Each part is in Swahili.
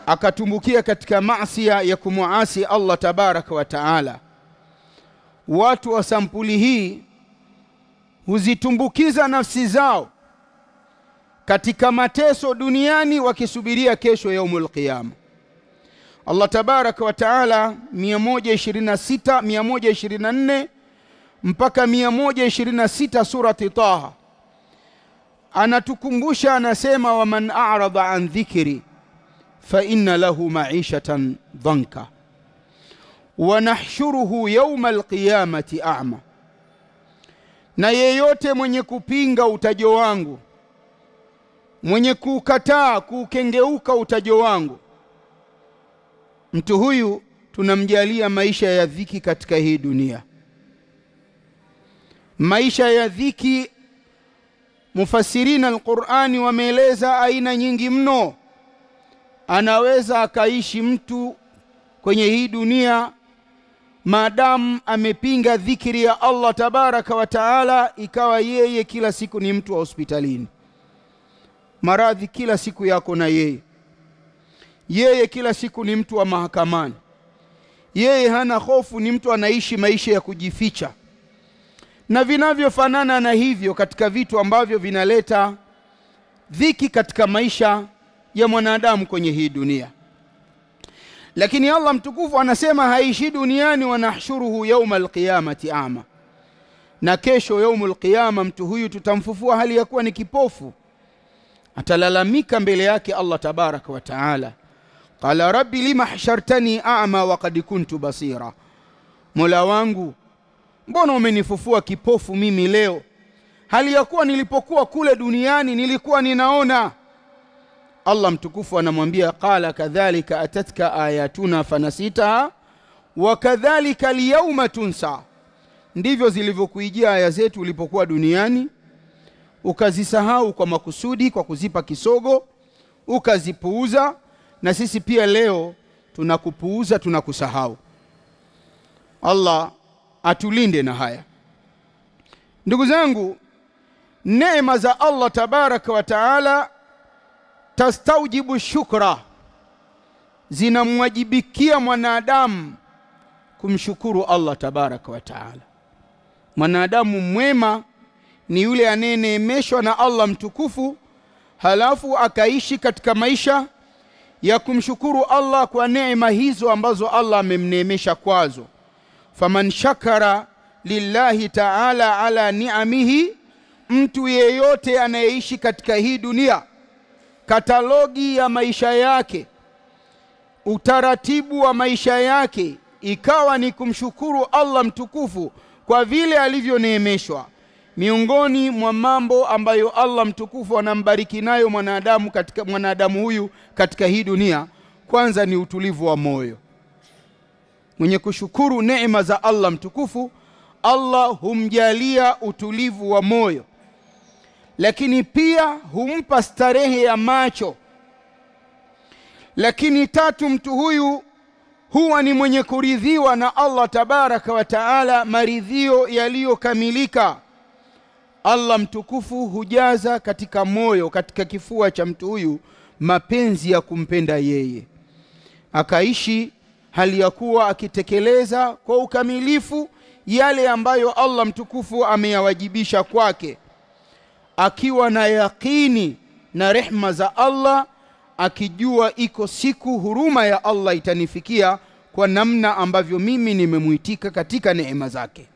akatumbukia katika maasi ya kumuasi Allah tabaraka wa taala. Watu wa sampuli hii huzitumbukiza nafsi zao katika mateso duniani wakisubiria kesho yaumul qiyama. Allah tabaraka wa taala 126 124 mpaka 126 surati Taha anatukumbusha, anasema wa man a'rada an dhikri fa inna lahu ma'ishatan dhanka wa nahshuruhu yawma alqiyamati a'ma, na yeyote mwenye kupinga utajo wangu, mwenye kukataa kukengeuka utajo wangu, mtu huyu tunamjalia maisha ya dhiki katika hii dunia. Maisha ya dhiki, mufassirina al-Qur'ani wameeleza aina nyingi mno. Anaweza akaishi mtu kwenye hii dunia maadamu amepinga dhikri ya Allah tabaraka wa taala, ikawa yeye kila siku ni mtu wa hospitalini, maradhi kila siku yako na yeye kila siku ni mtu wa mahakamani, yeye hana hofu, ni mtu anaishi maisha ya kujificha na vinavyofanana na hivyo katika vitu ambavyo vinaleta dhiki katika maisha ya mwanadamu kwenye hii dunia. Lakini Allah mtukufu anasema haishi duniani, wa nahshuruhu yawmal qiyamati a'ma, na kesho yaumul qiyama mtu huyu tutamfufua hali ya kuwa ni kipofu. Atalalamika mbele yake Allah tabaraka wa taala, qala rabbi lima hashartani a'ma wa qad kuntu basira, Mola wangu mbona umenifufua kipofu mimi leo hali ya kuwa nilipokuwa kule duniani nilikuwa ninaona. Allah mtukufu anamwambia, qala kadhalika atatka ayatuna fanasitaha wa kadhalika alyawma tunsa, ndivyo zilivyokuijia aya zetu ulipokuwa duniani ukazisahau kwa makusudi, kwa kuzipa kisogo, ukazipuuza, na sisi pia leo tunakupuuza, tunakusahau. Allah atulinde na haya. Ndugu zangu, neema za Allah tabaraka wa taala tastaujibu shukra, zinamwajibikia mwanadamu kumshukuru Allah tabaraka wa taala. Mwanadamu mwema ni yule anayeneemeshwa na Allah mtukufu, halafu akaishi katika maisha ya kumshukuru Allah kwa neema hizo ambazo Allah amemneemesha kwazo. Faman shakara lillahi ta'ala ala ni'amihi, mtu yeyote anayeishi katika hii dunia, katalogi ya maisha yake, utaratibu wa maisha yake ikawa ni kumshukuru Allah mtukufu kwa vile alivyoneemeshwa, miongoni mwa mambo ambayo Allah mtukufu anambariki nayo mwanadamu huyu katika hii dunia, kwanza ni utulivu wa moyo. Mwenye kushukuru neema za Allah mtukufu, Allah humjalia utulivu wa moyo, lakini pia humpa starehe ya macho. Lakini tatu, mtu huyu huwa ni mwenye kuridhiwa na Allah tabaraka wa taala, maridhio yaliyokamilika. Allah mtukufu hujaza katika moyo, katika kifua cha mtu huyu mapenzi ya kumpenda yeye, akaishi hali ya kuwa akitekeleza kwa ukamilifu yale ambayo Allah mtukufu ameyawajibisha kwake, akiwa na yakini na rehma za Allah, akijua iko siku huruma ya Allah itanifikia kwa namna ambavyo mimi nimemuitika katika neema zake.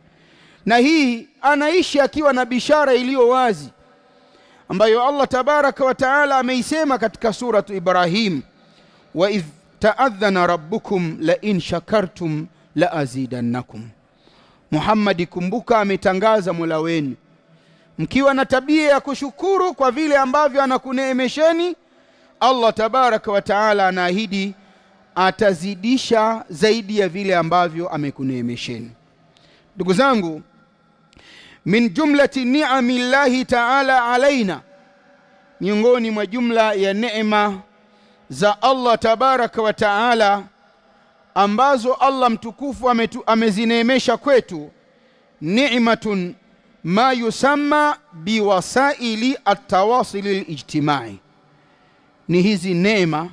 Na hii anaishi akiwa na bishara iliyo wazi ambayo Allah tabaraka wa taala ameisema katika suratu Ibrahim, wa idh ta'adhana rabbukum la in shakartum la azidannakum. Muhammad, kumbuka ametangaza Mola wenu, mkiwa na tabia ya kushukuru kwa vile ambavyo anakuneemesheni, Allah tabaraka wa taala anaahidi atazidisha zaidi ya vile ambavyo amekuneemesheni. Ndugu zangu, min jumlati ni'ami llahi ta'ala alaina, miongoni mwa jumla ya neema za Allah tabaraka wa taala ambazo Allah mtukufu amezineemesha kwetu, ni'matun ma yusamma biwasaili at-tawasul al-ijtimai. Ni hizi neema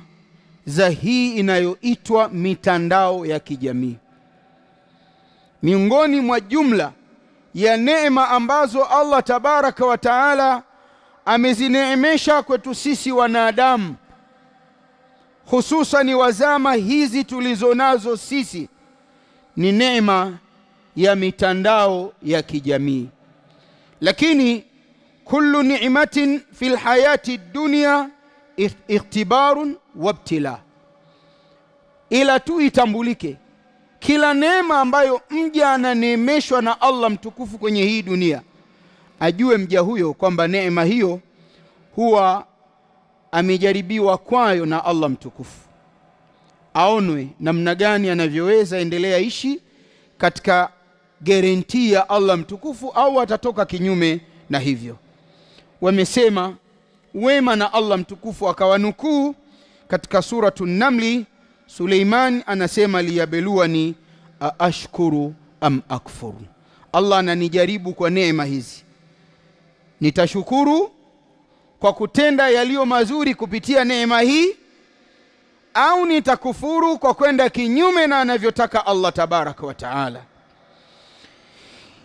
za hii inayoitwa mitandao ya kijamii. Miongoni mwa jumla ya neema ambazo Allah tabaraka wa taala amezineemesha kwetu sisi wanadamu, hususan wazama hizi tulizonazo sisi, ni neema ya mitandao ya kijamii. Lakini kullu ni'matin fil hayati dunya ikhtibarun wabtila, ila tu itambulike kila neema ambayo mja ananeemeshwa na Allah mtukufu kwenye hii dunia, ajue mja huyo kwamba neema hiyo huwa amejaribiwa kwayo na Allah mtukufu, aonwe namna gani anavyoweza endelea ishi katika guarantee ya Allah mtukufu, au atatoka kinyume na hivyo. Wamesema wema na Allah mtukufu akawanukuu katika suratu Namli. Suleiman anasema liyabeluani ashkuru am akfuru, Allah ananijaribu kwa neema hizi, nitashukuru kwa kutenda yaliyo mazuri kupitia neema hii, au nitakufuru kwa kwenda kinyume na anavyotaka Allah tabaraka wa taala.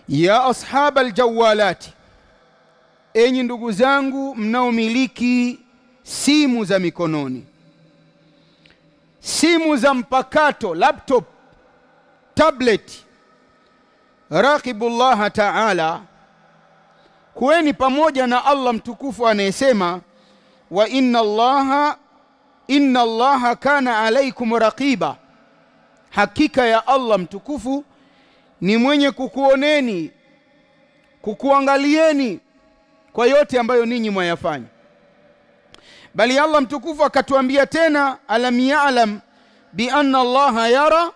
Ya ashabal jawalati, enyi ndugu zangu mnaomiliki simu za mikononi, simu za mpakato, laptop, tablet, raqibullaha ta'ala, kuweni pamoja na Allah mtukufu anayesema wa inna Allaha kana alaykum raqiba, hakika ya Allah mtukufu ni mwenye kukuoneni, kukuangalieni kwa yote ambayo ninyi mwayafanya. Bali Allah mtukufu akatuambia tena, alam ya'lam bi anna Allaha yara,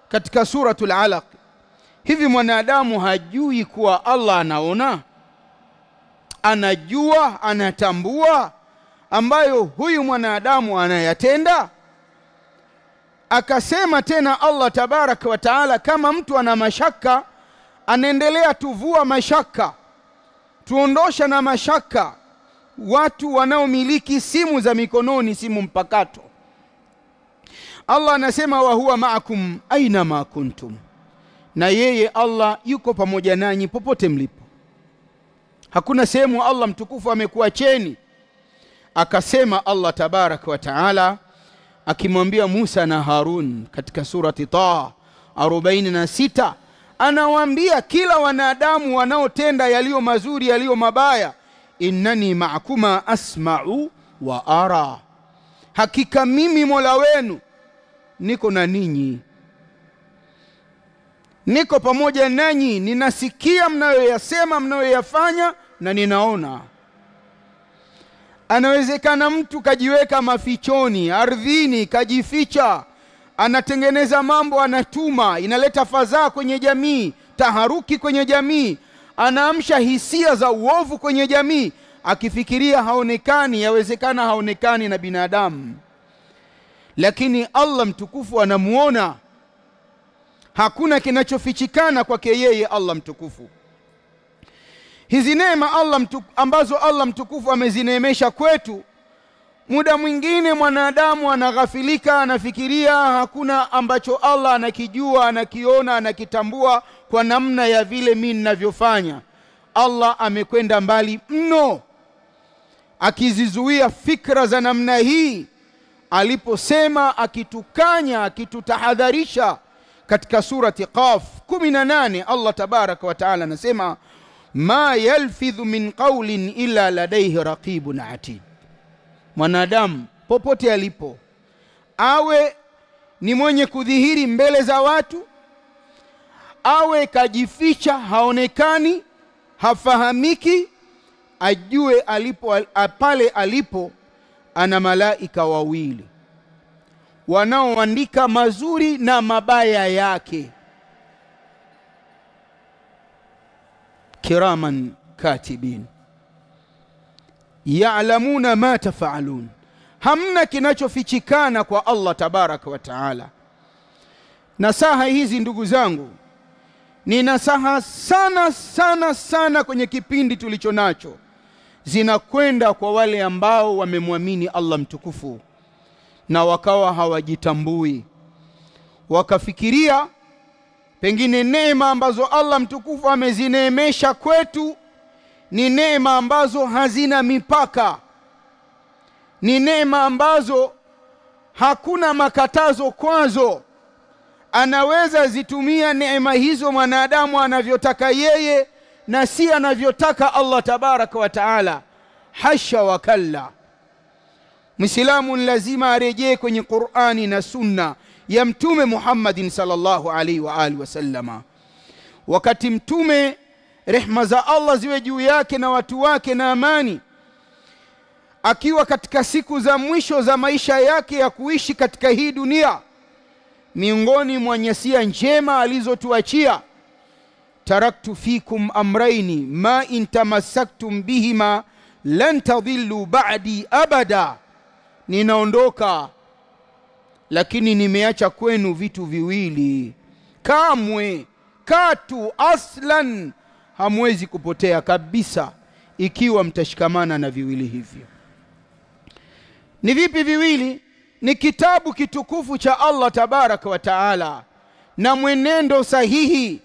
katika suratul Alaq. Hivi mwanadamu hajui kuwa Allah anaona? Anajua, anatambua ambayo huyu mwanadamu anayatenda? Akasema tena Allah tabaraka wa taala, kama mtu ana mashaka, anaendelea tuvua mashaka, tuondosha na mashaka watu wanaomiliki simu za mikononi, simu mpakato. Allah anasema wa huwa ma'akum aina ma kuntum, na yeye Allah yuko pamoja nanyi popote mlipo. Hakuna sehemu Allah mtukufu amekuacheni. Akasema Allah tabaraka wa taala akimwambia Musa na Harun katika surati Taha 46, anawaambia kila wanadamu wanaotenda yaliyo mazuri yaliyo mabaya, innani ma'akuma asma'u wa ara, hakika mimi Mola wenu niko na ninyi, niko pamoja nanyi, ninasikia mnayoyasema, mnayoyafanya, na ninaona. Anawezekana mtu kajiweka mafichoni, ardhini, kajificha, anatengeneza mambo, anatuma, inaleta fadhaa kwenye jamii, taharuki kwenye jamii, anaamsha hisia za uovu kwenye jamii, akifikiria haonekani. Yawezekana haonekani na binadamu, lakini Allah mtukufu anamuona. Hakuna kinachofichikana kwake yeye Allah mtukufu. Hizi neema ambazo Allah mtukufu amezineemesha kwetu, muda mwingine mwanadamu anaghafilika, anafikiria hakuna ambacho Allah anakijua, anakiona, anakitambua kwa namna ya vile mimi ninavyofanya. Allah amekwenda mbali mno, akizizuia fikra za namna hii, aliposema, akitukanya, akitutahadharisha katika surati Qaf 18. Allah tabaraka wa taala anasema ma yalfidhu min qawlin illa ladayhi raqibun atid. Mwanadamu popote alipo, awe ni mwenye kudhihiri mbele za watu, awe kajificha, haonekani, hafahamiki, ajue pale alipo ana malaika wawili wanaoandika mazuri na mabaya yake, kiraman katibin ya'lamuna ma tafa'alun. Hamna kinachofichikana kwa Allah tabaraka wa taala. Nasaha hizi ndugu zangu ni nasaha sana sana sana kwenye kipindi tulicho nacho, zinakwenda kwa wale ambao wamemwamini Allah mtukufu, na wakawa hawajitambui, wakafikiria pengine neema ambazo Allah mtukufu amezineemesha kwetu ni neema ambazo hazina mipaka, ni neema ambazo hakuna makatazo kwazo. Anaweza zitumia neema hizo mwanadamu anavyotaka yeye na si anavyotaka Allah tabaraka wa taala. Hasha wa kalla. Muislamu lazima arejee kwenye Qur'ani na Sunna ya Mtume Muhammadin sallallahu alaihi wa alihi wasallama. Wakati Mtume, rehma za Allah ziwe juu yake na watu wake na amani, akiwa katika siku za mwisho za maisha yake ya kuishi katika hii dunia, miongoni mwa nyasia njema alizotuachia, taraktu fikum amraini ma in tamassaktum bihima lan tadhillu ba'di abada, ninaondoka lakini nimeacha kwenu vitu viwili, kamwe katu aslan hamwezi kupotea kabisa ikiwa mtashikamana na viwili hivyo. Ni vipi viwili? Ni kitabu kitukufu cha Allah tabaraka wa taala na mwenendo sahihi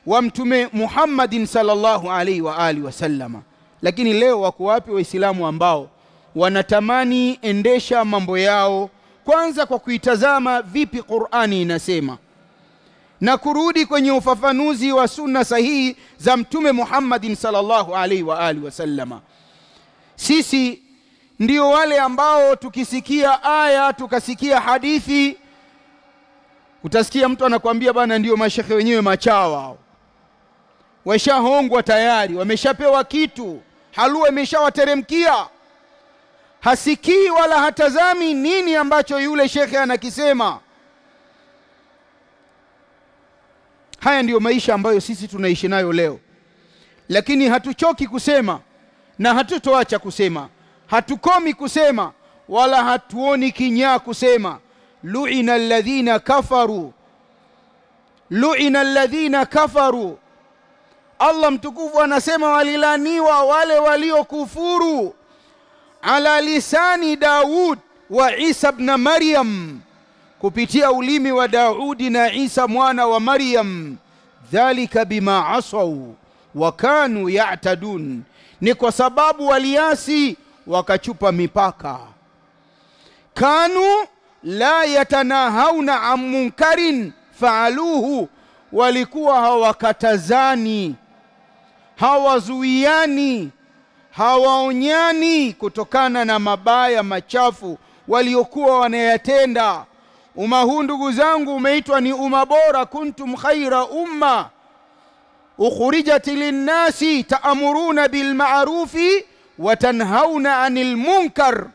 wa Mtume Muhammadin sallallahu alaihi wa alihi wasallama. Lakini leo wako wapi Waislamu ambao wanatamani endesha mambo yao kwanza kwa kuitazama vipi Qur'ani inasema na kurudi kwenye ufafanuzi wa sunna sahihi za Mtume Muhammadin sallallahu alaihi wa alihi wasallama? Sisi ndio wale ambao tukisikia aya, tukasikia hadithi, utasikia mtu anakuambia bana ndio mashekhe wenyewe machawa, washahongwa tayari, wameshapewa kitu, halua imeshawateremkia. Hasikii wala hatazami nini ambacho yule shekhe anakisema. Haya ndiyo maisha ambayo sisi tunaishi nayo leo. Lakini hatuchoki kusema na hatutoacha kusema, hatukomi kusema wala hatuoni kinyaa kusema. Lu'ina alladhina kafaru, lu'ina alladhina kafaru. Allah mtukufu anasema walilaniwa wale waliokufuru, ala lisani Daud wa Isa ibn Maryam, kupitia ulimi wa Daudi na Isa mwana wa Maryam. Dhalika bima asaw wa kanu ya'tadun, ni kwa sababu waliasi wakachupa mipaka. Kanu la yatanahawna an munkarin fa'aluhu, walikuwa hawakatazani, hawazuiani, hawaonyani kutokana na mabaya machafu waliokuwa wanayatenda. Umma huu ndugu zangu umeitwa ni umma bora, kuntum khaira umma ukhrijat linnasi ta'muruna bil ma'rufi wa tanhauna 'anil munkar.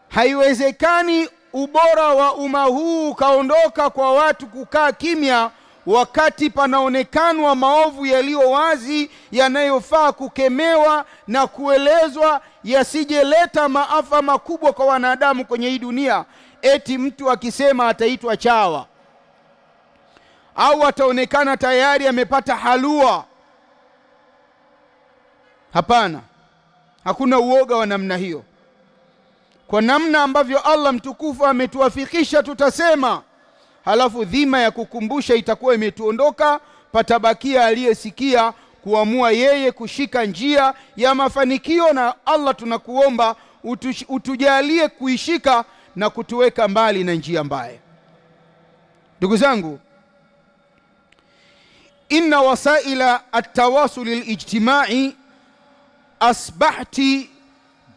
Haiwezekani ubora wa umma huu kaondoka kwa watu kukaa kimya wakati panaonekanwa maovu yaliyo wazi yanayofaa kukemewa na kuelezwa yasijeleta maafa makubwa kwa wanadamu kwenye hii dunia. Eti mtu akisema ataitwa chawa au ataonekana tayari amepata halua. Hapana, hakuna uoga wa namna hiyo. Kwa namna ambavyo Allah mtukufu ametuwafikisha tutasema, halafu dhima ya kukumbusha itakuwa imetuondoka, patabakia aliyesikia kuamua yeye kushika njia ya mafanikio. Na Allah tunakuomba utujalie kuishika na kutuweka mbali na njia mbaya. Ndugu zangu, inna wasaila at-tawasul al-ijtimai asbahti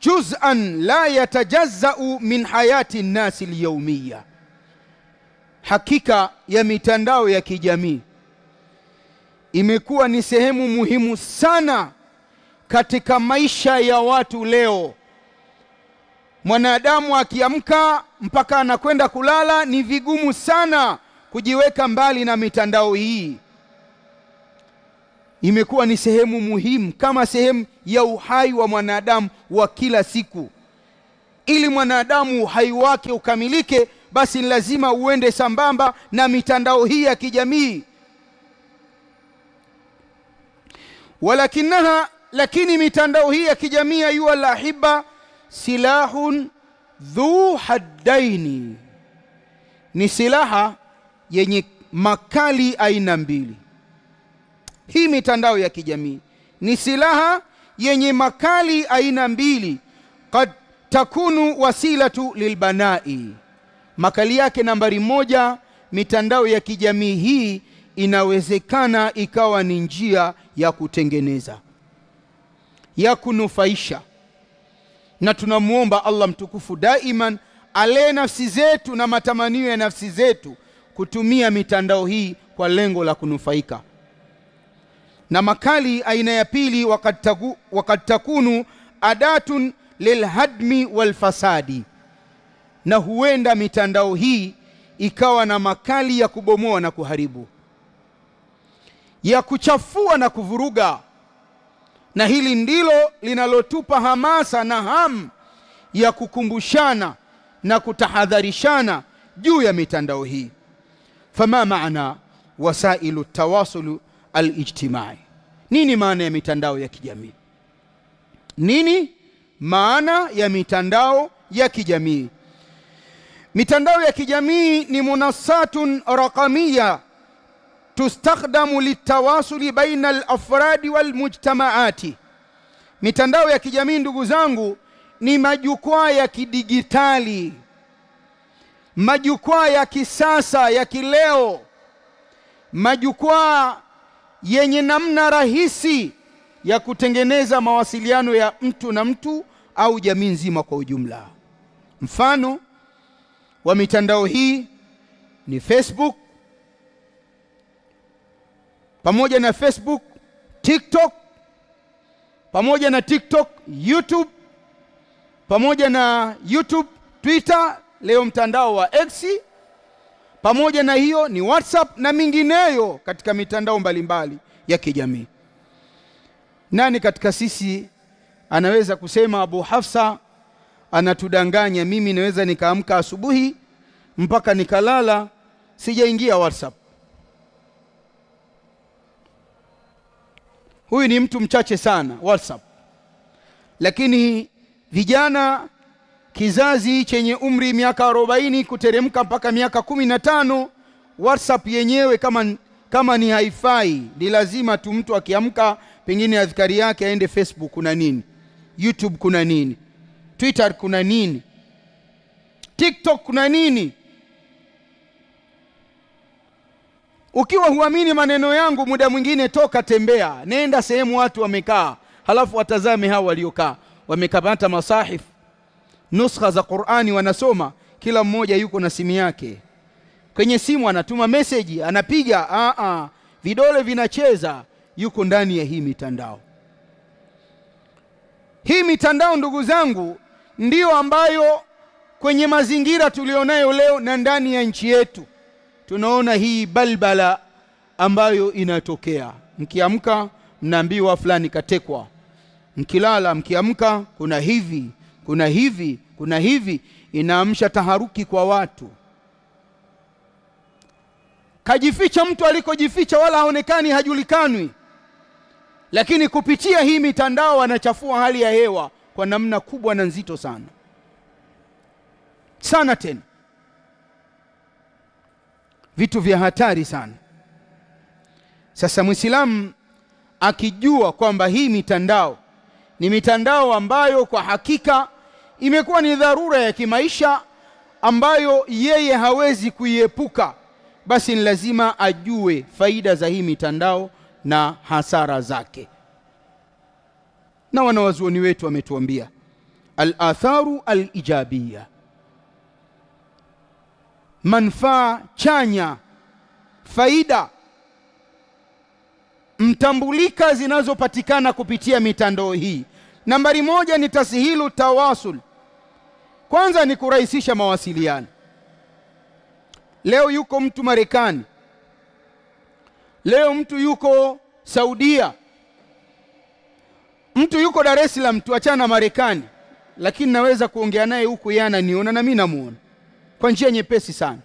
juz'an la yatajazza'u min hayati an-nas al-yawmiyya. Hakika ya mitandao ya kijamii imekuwa ni sehemu muhimu sana katika maisha ya watu leo. Mwanadamu akiamka mpaka anakwenda kulala ni vigumu sana kujiweka mbali na mitandao hii. Imekuwa ni sehemu muhimu, kama sehemu ya uhai wa mwanadamu wa kila siku. Ili mwanadamu uhai wake ukamilike, basi lazima uende sambamba na mitandao hii ya kijamii. Lakini mitandao hii ya kijamii ayuha alahibba silahun dhu haddaini, ni silaha yenye makali aina mbili. Hii mitandao ya kijamii ni silaha yenye makali aina mbili. Qad takunu wasilatu lilbanai, makali yake nambari moja, mitandao ya kijamii hii inawezekana ikawa ni njia ya kutengeneza, ya kunufaisha. Na tunamuomba Allah mtukufu daiman ale nafsi zetu na matamanio ya nafsi zetu kutumia mitandao hii kwa lengo la kunufaika. Na makali aina ya pili, wakati takunu adatun lilhadmi walfasadi, na huenda mitandao hii ikawa na makali ya kubomoa na kuharibu, ya kuchafua na kuvuruga. Na hili ndilo linalotupa hamasa na hamu ya kukumbushana na kutahadharishana juu ya mitandao hii. Fama maana wasailu tawasul alijtimai, nini maana ya mitandao ya kijamii? Nini maana ya mitandao ya kijamii? Mitandao ya kijamii ni munassatun raqamiyya tustakhdamu litawasuli baina al-afradi wal-mujtamaati. Mitandao ya kijamii, ndugu zangu, ni majukwaa ya kidigitali, majukwaa ya kisasa ya kileo, majukwaa yenye namna rahisi ya kutengeneza mawasiliano ya mtu na mtu au jamii nzima kwa ujumla. Mfano wa mitandao hii ni Facebook, pamoja na Facebook TikTok, pamoja na TikTok YouTube, pamoja na YouTube Twitter, leo mtandao wa X, pamoja na hiyo ni WhatsApp na mingineyo katika mitandao mbalimbali ya kijamii. Nani katika sisi anaweza kusema Abu Hafsa anatudanganya? Mimi naweza nikaamka asubuhi mpaka nikalala sijaingia WhatsApp. Huyu ni mtu mchache sana WhatsApp. Lakini vijana, kizazi chenye umri miaka 40 kuteremka mpaka miaka 15, WhatsApp yenyewe kama ni haifai, ni lazima tu mtu akiamka pengine adhikari yake aende Facebook kuna nini, YouTube kuna nini, Twitter kuna nini, TikTok kuna nini. Ukiwa huamini maneno yangu, muda mwingine toka tembea, nenda sehemu watu wamekaa, halafu watazame hao waliokaa, wamekabata masahif, nuskha za Qur'ani wanasoma, kila mmoja yuko na simu yake. Kwenye simu anatuma message, anapiga, vidole vinacheza, yuko ndani ya hii mitandao. Hii mitandao, ndugu zangu, ndiyo ambayo kwenye mazingira tulionayo leo na ndani ya nchi yetu tunaona hii balbala ambayo inatokea. Mkiamka mnaambiwa fulani katekwa, mkilala mkiamka kuna hivi, kuna hivi, kuna hivi. Inaamsha taharuki kwa watu. Kajificha mtu alikojificha, wala haonekani, hajulikanwi, lakini kupitia hii mitandao anachafua hali ya hewa kwa namna kubwa na nzito sana sana, tena vitu vya hatari sana. Sasa Muislamu akijua kwamba hii mitandao ni mitandao ambayo kwa hakika imekuwa ni dharura ya kimaisha ambayo yeye hawezi kuiepuka, basi ni lazima ajue faida za hii mitandao na hasara zake. Na wanawazuoni wetu wametuambia al-atharu al-ijabiyya, manufaa chanya, faida mtambulika zinazopatikana kupitia mitandao hii. Nambari moja ni tashilu tawasul. Kwanza ni kurahisisha mawasiliano. Leo yuko mtu Marekani, leo mtu yuko Saudia, mtu yuko Dar es Salaam, tuachana Marekani, lakini naweza kuongea naye huko, yana niona na mimi namuona kwa njia nyepesi sana.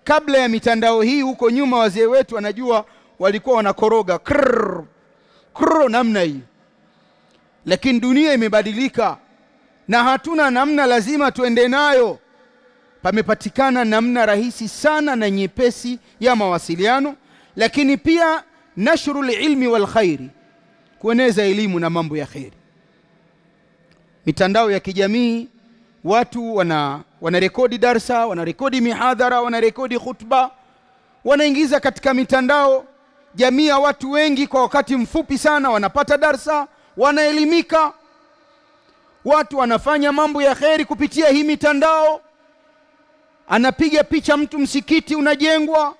Kabla ya mitandao hii, huko nyuma wazee wetu wanajua walikuwa wanakoroga krrr namna hii. Lakini dunia imebadilika, na hatuna namna, lazima tuende nayo. Pamepatikana namna rahisi sana na nyepesi ya mawasiliano, lakini pia nashrul ilmi wal khairi, kueneza elimu na mambo ya khairi. Mitandao ya kijamii, watu wanarekodi darsa, wanarekodi mihadhara, wanarekodi khutba, wanaingiza katika mitandao. Jamii ya watu wengi kwa wakati mfupi sana wanapata darsa, wanaelimika. Watu wanafanya mambo ya khairi kupitia hii mitandao. Anapiga picha mtu, msikiti unajengwa,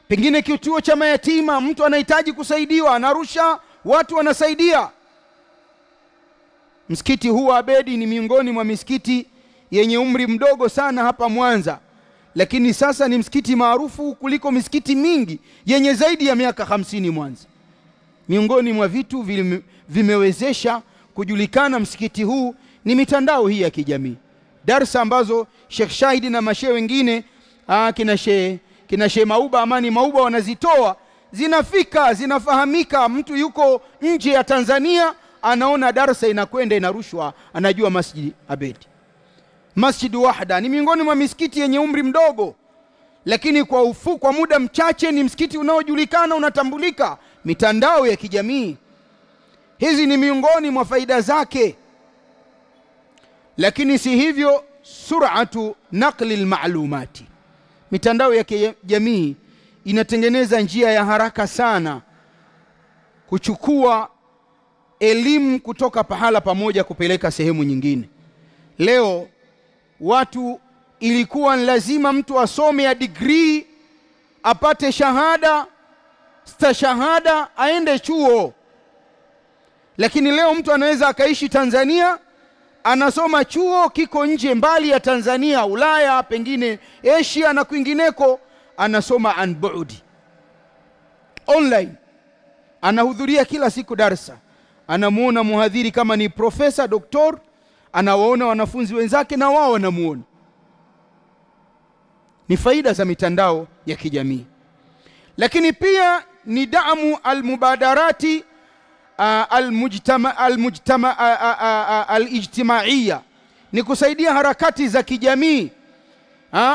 pengine kituo cha mayatima, mtu anahitaji kusaidiwa, anarusha, watu wanasaidia. Msikiti huu Abedi ni miongoni mwa misikiti yenye umri mdogo sana hapa Mwanza, lakini sasa ni msikiti maarufu kuliko misikiti mingi yenye zaidi ya miaka 50 Mwanza. Miongoni mwa vitu vimewezesha kujulikana msikiti huu ni mitandao hii ya kijamii. Darsa ambazo Sheikh Shahidi na mashehe wengine kina Sheikh Mauba, Amani Mauba, wanazitoa, zinafika, zinafahamika. Mtu yuko nje ya Tanzania anaona darsa inakwenda inarushwa, anajua Masjid Abedi. Masjid Wahda ni miongoni mwa misikiti yenye umri mdogo, lakini kwa muda mchache ni msikiti unaojulikana, unatambulika. Mitandao ya kijamii hizi ni miongoni mwa faida zake. Lakini si hivyo, sur'atu naqli almalumati, mitandao ya kijamii inatengeneza njia ya haraka sana kuchukua elimu kutoka pahala pamoja kupeleka sehemu nyingine. Leo watu, ilikuwa lazima mtu asome ya degree, apate shahada, stashahada, aende chuo. Lakini leo mtu anaweza akaishi Tanzania, anasoma chuo kiko nje mbali ya Tanzania, Ulaya, pengine Asia na kwingineko, anasoma anbuudi online. Anahudhuria kila siku darsa, anamuona muhadhiri kama ni profesa, doktor, anawaona wanafunzi wenzake na wao wanamuona. Ni faida za mitandao ya kijamii. Lakini pia ni daamu almubadarati alijtimaiya, ni kusaidia harakati za kijamii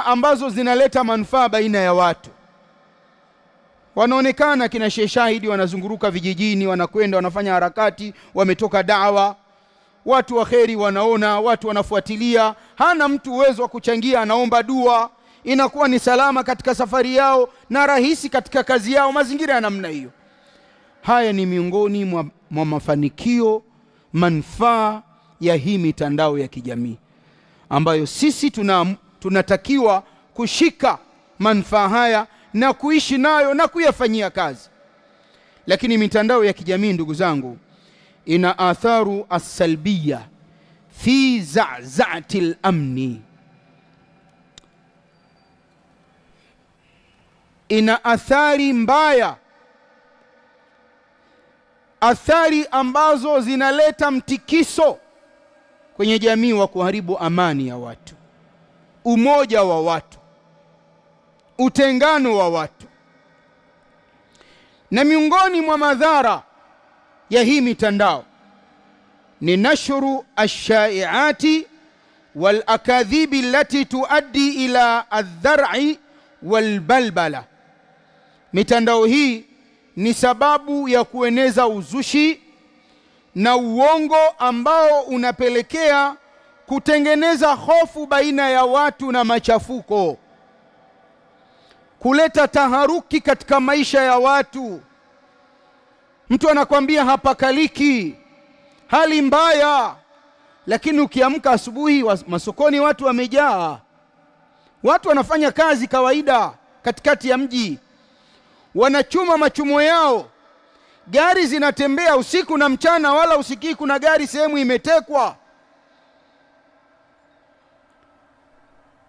ambazo zinaleta manufaa baina ya watu. Wanaonekana kina Sheikh Shahidi wanazunguruka vijijini, wanakwenda wanafanya harakati, wametoka da'wa. Watu wa khairi wanaona, watu wanafuatilia. Hana mtu uwezo wa kuchangia, anaomba dua, inakuwa ni salama katika safari yao na rahisi katika kazi yao, mazingira ya namna hiyo. Haya ni miongoni mwa mafanikio, manufaa ya hii mitandao ya kijamii, ambayo sisi tunatakiwa kushika manufaa haya na kuishi nayo na kuyafanyia kazi. Lakini mitandao ya kijamii, ndugu zangu, ina atharu as-salbiyya fi za'za'ati al-amni. Ina athari mbaya, athari ambazo zinaleta mtikiso kwenye jamii wa kuharibu amani ya watu, umoja wa watu, utengano wa watu. Na miongoni mwa madhara ya hii mitandao ni nashru ash-shai'ati wal akadhibi allati tuaddi ila adh-dhar'i wal balbala. Mitandao hii ni sababu ya kueneza uzushi na uongo ambao unapelekea kutengeneza hofu baina ya watu na machafuko, kuleta taharuki katika maisha ya watu. Mtu anakuambia hapakaliki, hali mbaya, lakini ukiamka asubuhi masokoni watu wamejaa. Watu wanafanya kazi kawaida katikati ya mji, wanachuma machumo yao, gari zinatembea usiku na mchana, wala usikii kuna gari sehemu imetekwa.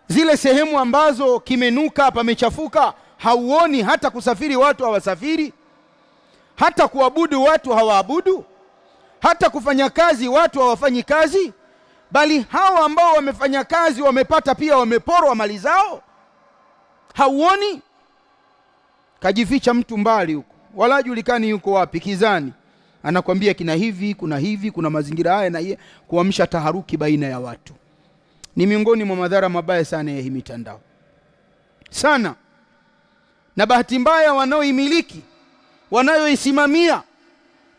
Zile sehemu ambazo kimenuka, pamechafuka, hauoni. Hata kusafiri watu hawasafiri, hata kuabudu watu hawaabudu, hata kufanya kazi watu hawafanyi kazi, bali hawa ambao wamefanya kazi wamepata pia wameporwa mali zao. Hauoni. Kajificha mtu mbali huko, wala julikani yuko wapi, kizani. anakwambia kina hivi, kuna mazingira haya, na kuamsha taharuki baina ya watu. Ni miongoni mwa madhara mabaya sana ya hii mitandao sana. Na bahati mbaya wanaoimiliki, wanayoisimamia,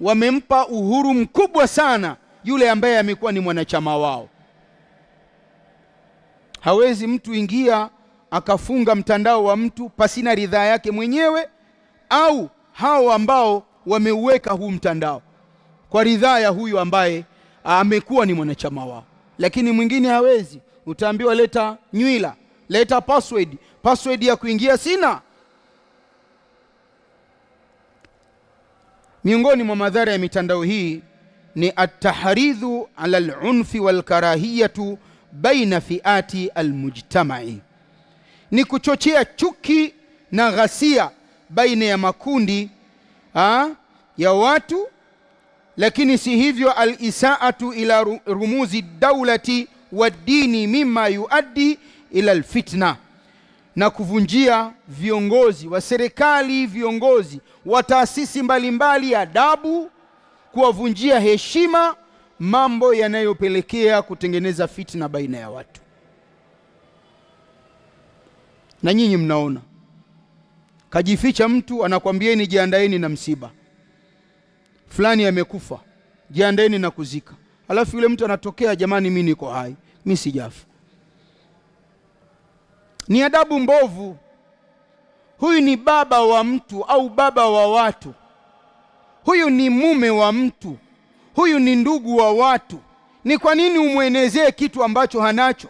wamempa uhuru mkubwa sana yule ambaye amekuwa ni mwanachama wao. Hawezi mtu ingia akafunga mtandao wa mtu pasina ridhaa yake mwenyewe, au hao ambao wameuweka huu mtandao kwa ridhaa ya huyu ambaye amekuwa ni mwanachama wao. Lakini mwingine hawezi. Utaambiwa leta nywila, leta password ya kuingia sina. Miongoni mwa madhara ya mitandao hii ni at-tahridhu ala al-unfi wal-karahiyatu baina fiati al-mujtama'i, ni kuchochea chuki na ghasia baina ya makundi ya watu. Lakini si hivyo, al-isaatu ila rumuzi dawlati wa dini mimma yuaddi ila al-fitna, na kuvunjia viongozi wa serikali, viongozi wa taasisi mbalimbali adabu, kuwavunjia heshima, mambo yanayopelekea kutengeneza fitna baina ya watu. Na nyinyi mnaona, kajificha mtu anakuambieni jiandaeni na msiba fulani amekufa, jiandaeni na kuzika. Alafu yule mtu anatokea, jamani mimi niko hai, mimi sijafa. Ni adabu mbovu. Huyu ni baba wa mtu au baba wa watu. Huyu ni mume wa mtu. Huyu ni ndugu wa watu. Ni kwa nini umwenezee kitu ambacho hanacho?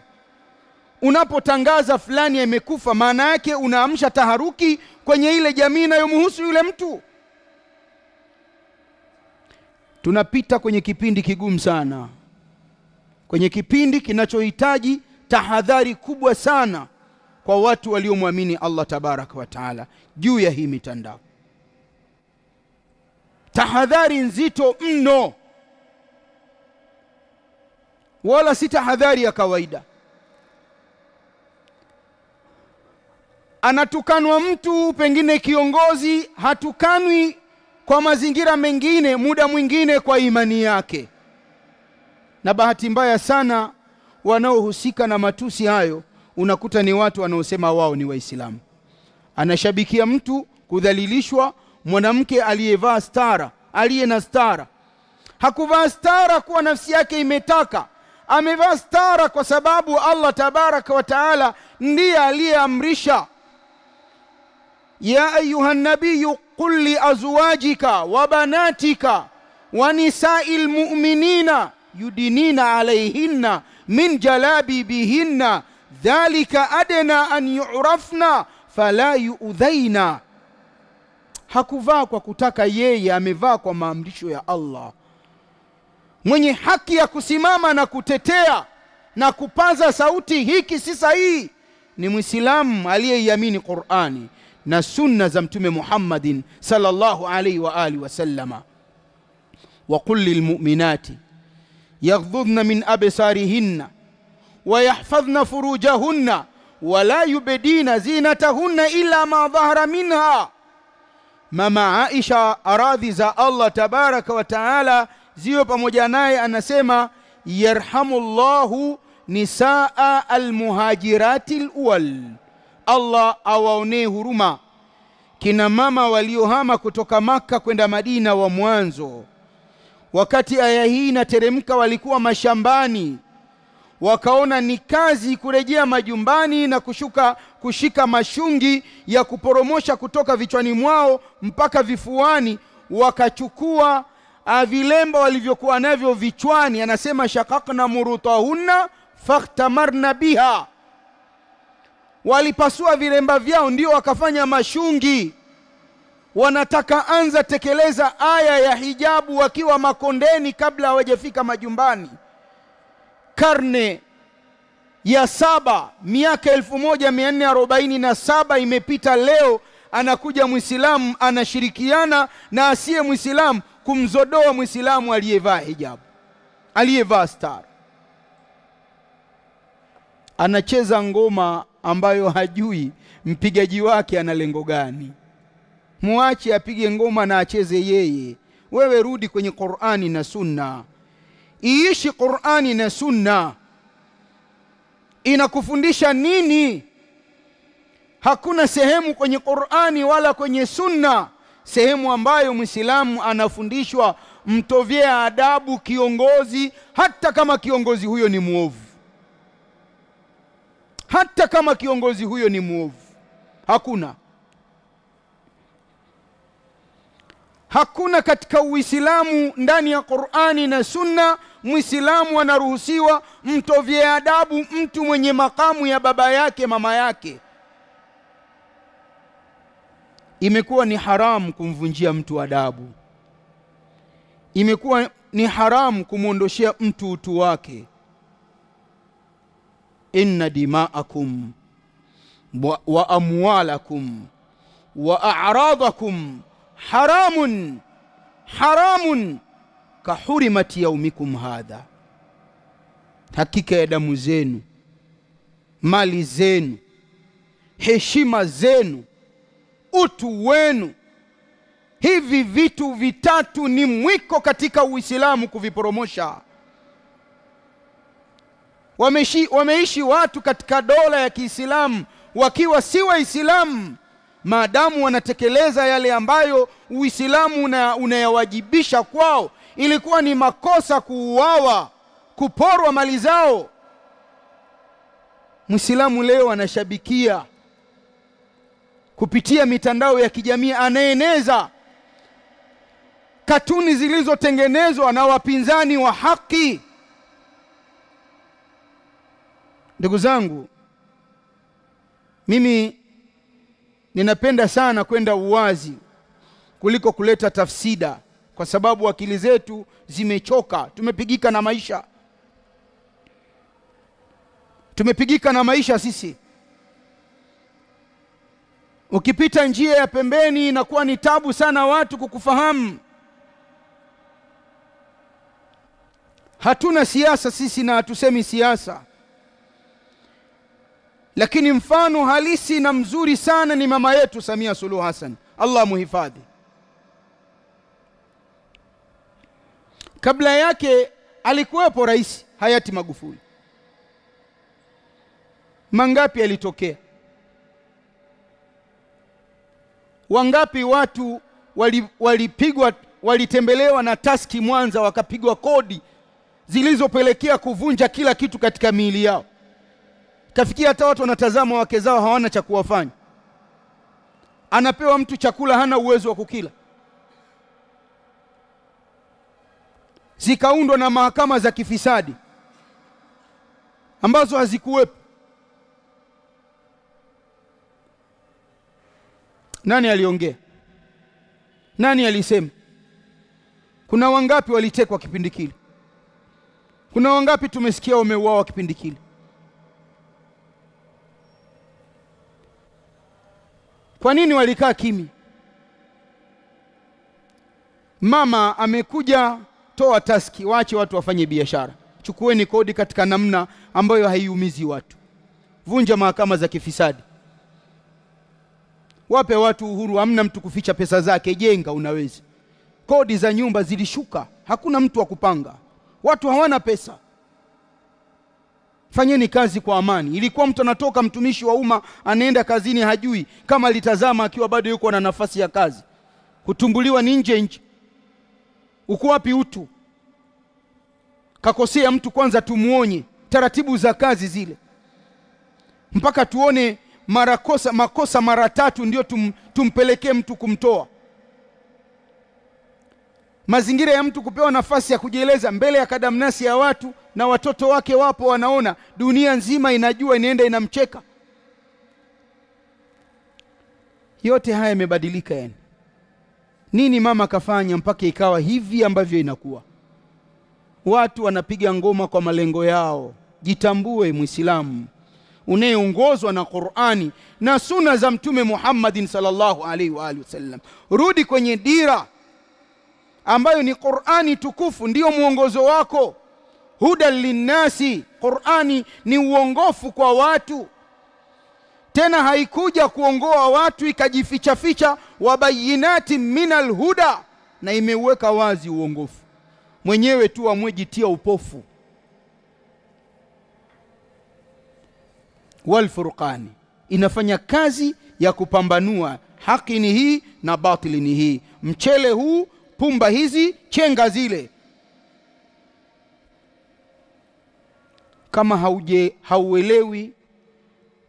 Unapotangaza fulani amekufa, maana yake unaamsha taharuki kwenye ile jamii inayomhusu yule mtu. Tunapita kwenye kipindi kigumu sana, kwenye kipindi kinachohitaji tahadhari kubwa sana kwa watu waliomwamini Allah tabaraka wa taala juu ya hii mitandao. Tahadhari nzito mno, wala si tahadhari ya kawaida. Anatukanwa mtu, pengine kiongozi, hatukanwi kwa mazingira mengine, muda mwingine kwa imani yake. Na bahati mbaya sana, wanaohusika na matusi hayo unakuta ni watu wanaosema wao ni Waislamu. Anashabikia mtu kudhalilishwa, mwanamke aliyevaa stara, aliye na stara. Hakuvaa stara kwa nafsi yake imetaka, amevaa stara kwa sababu Allah tabaraka wa taala ndiye aliyeamrisha. Ya ayuha nabiyyu qul li azwajika wa banatika wa nisa'il mu'minina yudinina alayhinna min jalabibihinna dhalika adna an yu'rafna fala yu'dhaina. Hakuvaa kwa kutaka yeye, amevaa kwa maamrisho ya Allah. Mwenye haki ya kusimama na kutetea na kupaza sauti hiki si sahihi ni Muislamu aliyeiamini Qur'ani na sunna za Mtume Muhammadin sallallahu alayhi wa alihi wasallama. Wa qul lil mu'minati yaghdhudna min absarihinna wa yahfazna furujahunna wa la yubdina zinatahunna illa ma dhahara minha. Mama Aisha, aradhi za Allah tabaraka wa taala ziwe pamoja naye, anasema yarhamullahu nisaa almuhajirati alawwal, Allah awaonee huruma kina mama waliohama kutoka Maka kwenda Madina wa mwanzo. Wakati aya hii inateremka, walikuwa mashambani, wakaona ni kazi kurejea majumbani na kushika mashungi ya kuporomosha kutoka vichwani mwao mpaka vifuani. Wakachukua vilemba walivyokuwa navyo vichwani, anasema shaqaqna murutahunna fakhtamarna biha, walipasua vilemba vyao ndio wakafanya mashungi. Wanataka anza tekeleza aya ya hijabu wakiwa makondeni kabla hawajafika majumbani. Karne ya 7, miaka 1447 imepita. Leo anakuja Muislamu anashirikiana na asiye Muislamu kumzodoa Muislamu aliyevaa hijabu, aliyevaa star. Anacheza ngoma ambayo hajui mpigaji wake ana lengo gani. Muache apige ngoma na acheze yeye. wewe rudi kwenye Qur'ani na Sunna. Iishi Qur'ani na Sunna. Inakufundisha nini? Hakuna sehemu kwenye Qur'ani wala kwenye Sunna sehemu ambayo Muislamu anafundishwa mtovie adabu kiongozi, hata kama kiongozi huyo ni muovu. Hata kama kiongozi huyo ni muovu. Hakuna katika Uislamu ndani ya Qur'ani na Sunna Muislamu anaruhusiwa mtovie adabu mtu mwenye makamu ya baba yake, mama yake. Imekuwa ni haramu kumvunjia mtu adabu. Imekuwa ni haramu kumuondoshia mtu utu wake. Inna dima'akum wa amwalakum wa a'radakum haramun ka hurimati yaumikum hadha. Hakika ya damu zenu, mali zenu, heshima zenu, utu wenu, hivi vitu vitatu ni mwiko katika Uislamu kuviporomosha. Wameishi watu katika dola ya Kiislamu wakiwa si Waislamu, maadamu wanatekeleza yale ambayo Uislamu unayawajibisha kwao. Ilikuwa ni makosa kuuawa, kuporwa mali zao. Muislamu leo anashabikia kupitia mitandao ya kijamii, anaeneza katuni zilizotengenezwa na wapinzani wa haki. Ndugu zangu, mimi ninapenda sana kwenda uwazi kuliko kuleta tafsida, kwa sababu akili zetu zimechoka. Tumepigika na maisha sisi. Ukipita njia ya pembeni inakuwa ni tabu sana watu kukufahamu. Hatuna siasa sisi na hatusemi siasa. Lakini mfano halisi na mzuri sana ni mama yetu Samia Suluhu Hassan, Allah muhifadhi. Kabla yake alikuwepo rais hayati Magufuli. Mangapi alitokea? Wangapi watu walipigwa, walitembelewa na taski Mwanza wakapigwa kodi zilizopelekea kuvunja kila kitu katika miili yao. Kafikia hata watu wanatazama wake zao hawana cha kuwafanya. Anapewa mtu chakula hana uwezo wa kukila. Zikaundwa na mahakama za kifisadi ambazo hazikuwepo. Nani aliongea? Nani alisema? Kuna wangapi walitekwa kipindi kile? Kuna wangapi tumesikia wameuawa kipindi kile? Kwa nini walikaa kimya? Mama amekuja, toa taski, waache watu wafanye biashara. Chukueni kodi katika namna ambayo haiumizi watu. Vunja mahakama za kifisadi. Wape watu uhuru, hamna mtu kuficha pesa zake, jenga unaweza. Kodi za nyumba zilishuka, hakuna mtu wa kupanga. Watu hawana pesa. Fanyeni kazi kwa amani. Ilikuwa mtu anatoka, mtumishi wa umma anaenda kazini hajui kama alitazama akiwa bado yuko na nafasi ya kazi. Kutumbuliwa ni nje. Uko wapi utu? Kakosea mtu kwanza tumuonye, taratibu za kazi zile. Mpaka tuone makosa mara tatu ndio tumpelekee mtu kumtoa. Mazingira ya mtu kupewa nafasi ya kujieleza mbele ya kadamnasi ya watu, na watoto wake wapo wanaona, dunia nzima inajua, inaenda inamcheka. Yote haya yamebadilika yani. Nini mama kafanya mpaka ikawa hivi ambavyo inakuwa? Watu wanapiga ngoma kwa malengo yao. Jitambue Muislamu unayeongozwa na Qur'ani na sunna za Mtume Muhammadin sallallahu alaihi wa alihi wasallam. Rudi kwenye dira ambayo ni Qur'ani tukufu, ndio muongozo wako. Hudan linnasi, Qur'ani ni uongofu kwa watu. Tena haikuja kuongoa watu ikajificha ficha, wabayinati minal huda na imeuweka wazi uongofu. Mwenyewe tu amwejitia upofu. Wal Furqani inafanya kazi ya kupambanua haki ni hii na batili ni hii, mchele huu, pumba hizi, chenga zile. Kama hauelewi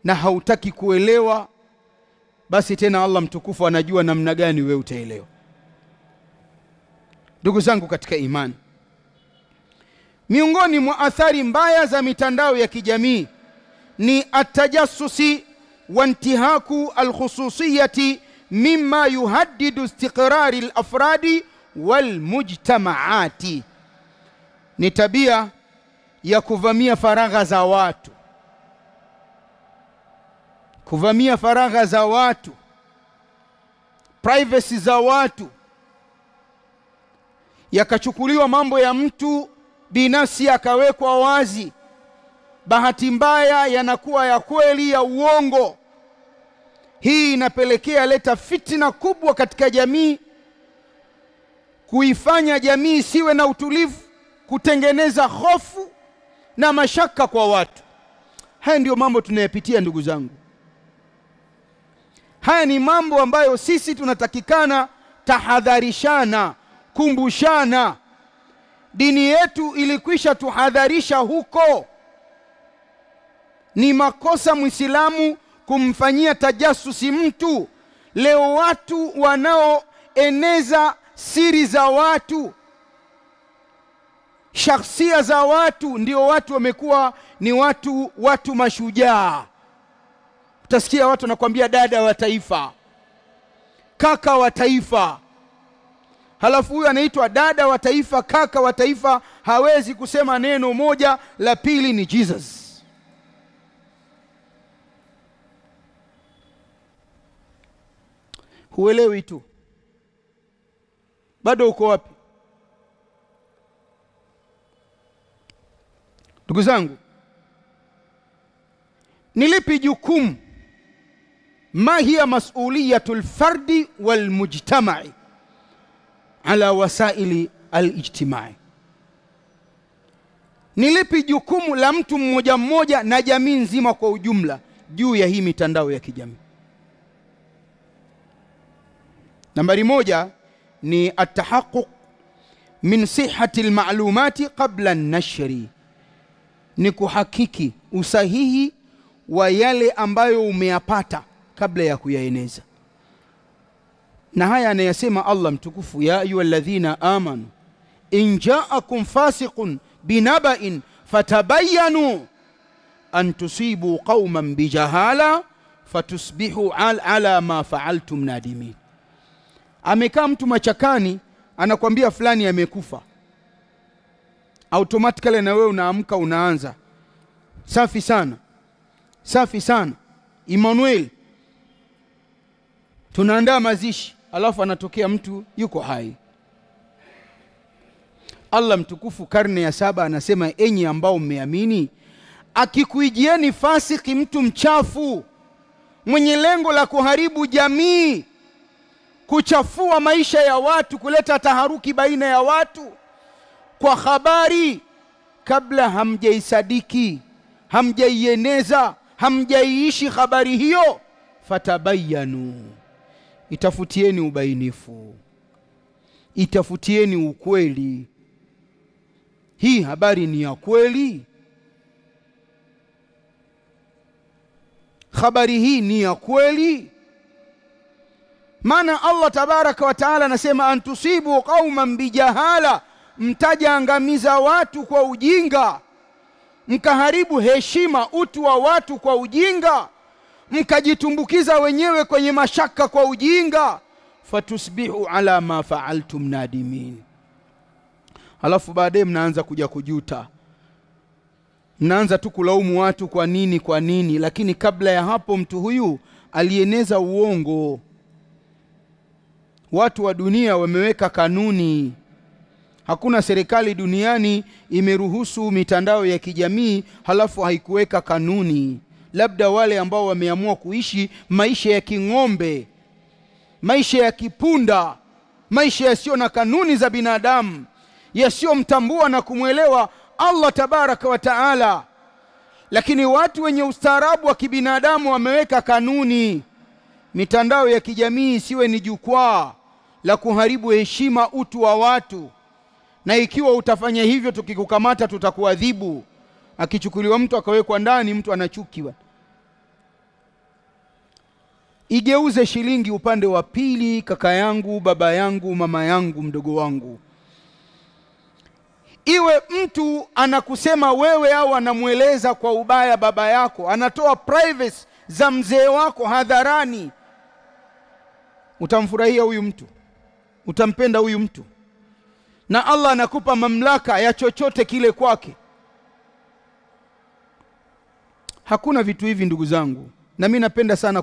na hautaki kuelewa, basi tena Allah mtukufu anajua namna gani wewe utaelewa. Ndugu zangu katika imani, miongoni mwa athari mbaya za mitandao ya kijamii ni atajassusi wa intihaku alkhususiyati mimma yuhaddidu istiqrari alafradi walmujtamaati. Ni tabia ya kuvamia faragha za watu, kuvamia faragha za watu, privacy za watu, yakachukuliwa mambo ya mtu binafsi yakawekwa wazi. Bahati mbaya yanakuwa ya kweli ya uongo. Hii inapelekea leta fitna kubwa katika jamii, kuifanya jamii siwe na utulivu, kutengeneza hofu na mashaka kwa watu. Haya ndio mambo tunayapitia ndugu zangu. Haya ni mambo ambayo sisi tunatakikana tahadharishana, kumbushana. Dini yetu ilikwisha tuhadharisha huko. Ni makosa Muislamu kumfanyia tajasusi mtu. Leo watu wanaoeneza siri za watu, shakhsia za watu, ndio watu wamekuwa ni watu mashujaa. Utasikia watu wanakuambia dada wa taifa, kaka wa taifa. Halafu huyu anaitwa dada wa taifa, kaka wa taifa, hawezi kusema neno moja la pili ni Jesus. Huelewi tu. Bado uko wapi? Ndugu zangu, nilipi jukumu? Ma hiya mas'uliyatul fardi wal mujtama'i ala wasaili al-ijtimai. Nilipi jukumu la mtu mmoja mmoja na jamii nzima kwa ujumla juu ya hii mitandao ya kijamii? Nambari 1 ni atahaqquq min sihhati almalumati qabla an-nashri. Ni kuhakiki usahihi wa yale ambayo umeyapata kabla ya kuyaeneza. Na haya anayasema Allah mtukufu, ya ayyuhalladhina amanu in ja'akum fasiqun binaba'in fatabayyanu an tusibu qauman bijahala fatusbihu ala ma fa'altum nadimin. Amekaa mtu machakani anakuambia fulani amekufa, automatically na wewe unaamka unaanza safi sana, safi sana Emmanuel, tunaandaa mazishi. Alafu anatokea mtu yuko hai. Allah mtukufu karne ya 7 anasema, enyi ambao mmeamini, akikuijieni fasiki, mtu mchafu mwenye lengo la kuharibu jamii, kuchafua maisha ya watu, kuleta taharuki baina ya watu, kwa habari kabla hamjaisadiki, hamjaieneza, hamjaiishi habari hiyo, fatabayanu, itafutieni ubainifu, itafutieni ukweli. Hii habari ni ya kweli? Habari hii ni ya kweli? Maana Allah tabaraka wa taala anasema, antusibu qauman bijahala, mtajaangamiza watu kwa ujinga, mkaharibu heshima, utu wa watu kwa ujinga, mkajitumbukiza wenyewe kwenye mashaka kwa ujinga, fatusbihu ala ma fa'altum nadimin. Halafu baadaye mnaanza kuja kujuta, mnaanza tu kulaumu watu kwa nini, lakini kabla ya hapo mtu huyu alieneza uongo. Watu wa dunia wameweka kanuni. Hakuna serikali duniani imeruhusu mitandao ya kijamii halafu haikuweka kanuni. Labda wale ambao wameamua kuishi maisha ya king'ombe, maisha ya kipunda, maisha yasiyo na kanuni za binadamu, yasiyomtambua na kumwelewa Allah tabaraka wa taala. Lakini watu wenye ustaarabu wa kibinadamu wameweka kanuni. Mitandao ya kijamii isiwe ni jukwaa la kuharibu heshima, utu wa watu, na ikiwa utafanya hivyo tukikukamata tutakuadhibu. Akichukuliwa mtu akawekwa ndani, mtu anachukiwa. Igeuze shilingi upande wa pili, kaka yangu, baba yangu, mama yangu, mdogo wangu. Iwe mtu anakusema wewe au anamueleza kwa ubaya baba yako, anatoa privacy za mzee wako hadharani, utamfurahia huyu mtu, utampenda huyu mtu, na Allah anakupa mamlaka ya chochote kile kwake. Hakuna vitu hivi ndugu zangu, na mimi napenda sana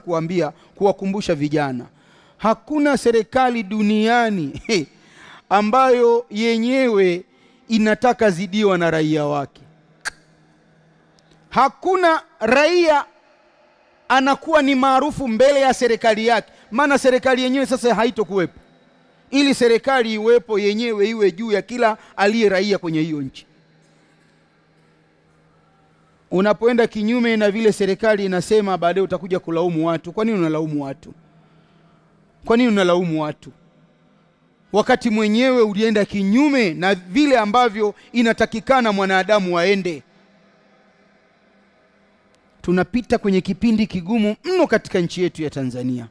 kuwakumbusha vijana. Hakuna serikali duniani ambayo yenyewe inataka zidiwa na raia wake. Hakuna raia anakuwa ni maarufu mbele ya serikali yake, maana serikali yenyewe sasa haitokuwepo. Ili serikali iwepo, yenyewe iwe juu ya kila aliye raia kwenye hiyo nchi. Unapoenda kinyume na vile serikali inasema, baadaye utakuja kulaumu watu. Kwa nini unalaumu watu? Kwa nini unalaumu watu wakati mwenyewe ulienda kinyume na vile ambavyo inatakikana mwanadamu waende? Tunapita kwenye kipindi kigumu mno katika nchi yetu ya Tanzania.